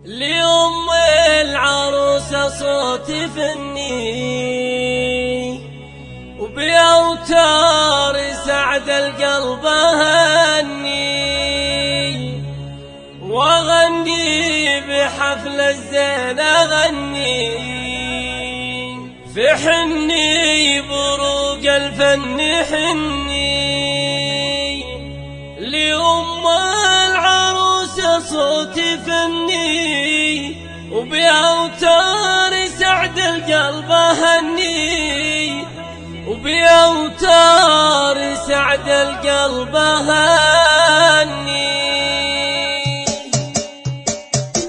لأم العروسة صوت فني وبأوتار سعد القلب هني، وأغني بحفل الزين أغني في حني بروق الفن حني. لأم العروسة صوت فني وبأوتار سعد القلب هني، وبأوتار سعد القلب هني.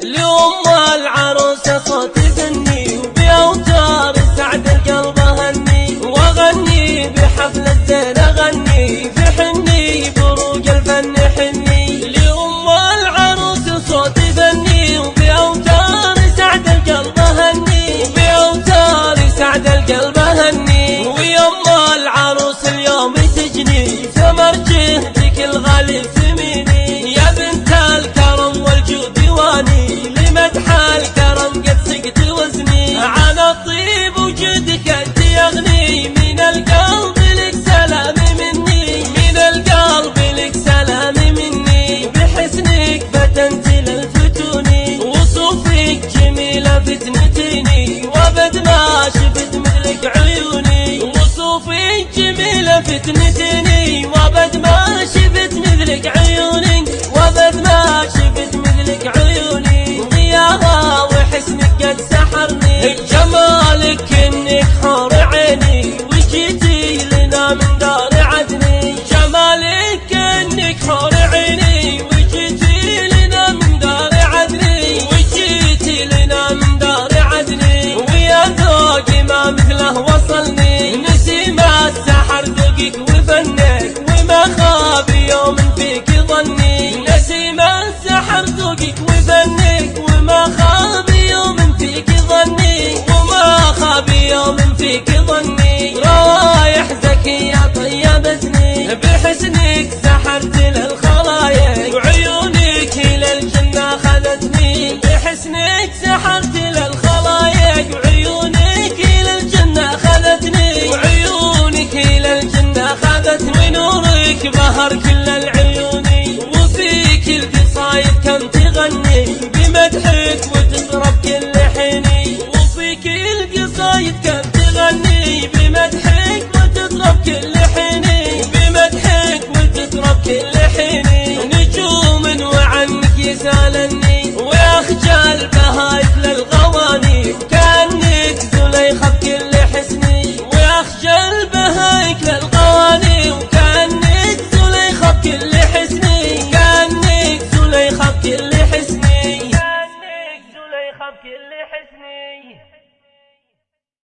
لأم العروسة صوت فني وبأوتار سعد القلب هني، وأغني بحفل الزين أغني في حني بروق الفن حني. لأم العروسة صوت فني وبأوتار سعد القلب هني، وبأوتار سعد القلب هني. ويم العروس اليوم تجني ثمر جهدك الغالي ثميني، يا بنت الكرم والجود واني لمدح الكرم قد سقت وزني. عن الطيب وجدك انت يغني، من القلب لك سلام مني، من القلب لك سلام مني. بحسنك فتنت للفتون وصوفك جميلة فتنتيني، وابد ما شفت مثلك عيوني. وصوفك جميلة فتنتيني، وابد ما شفت مثلك عيوني، وابد ما شفت مثلك عيوني. ضياها وحسنك قد سحرني، بجمالك انك حور عيني وجيتي لنا من دار عدني. جمالك انك حور عيني وجيتي لنا من دار عدني، وجيتي لنا من دار عدني. ويا ذوقي ما مثله وصلني، نسيم السحر ذوقك وفنك وما خاب يوم فيك ظني. نسيم السحر ذوقك وفنك وما خاب يوم فيك ظني، وما خاب يوم فيك ظني. روايح زكية طيبتني، بحسنك سحرت للخلايق وعيونك إلى الجنة خذتني. بحسنك سحرت للخلايق وعيونك إلى الجنة خذتني، وعيونك إلى الجنة خذتني. ونورك بهر كل العيون، وفيك القصايد كم تغني بمدحك وتطرب كل حيني. وفيك القصايد كم تغني بمدحك وتطرب كل حيني، بمدحك وتطرب كل حيني. نجوم وعنك يسالني ويخجل بهايك للغواني، وكأنك زليخة بكل حسني. ويخجل بهايك للغواني، وكأنك زليخة بكل حسني، كأنك زليخة بكل حسني، كأنك زليخة بكل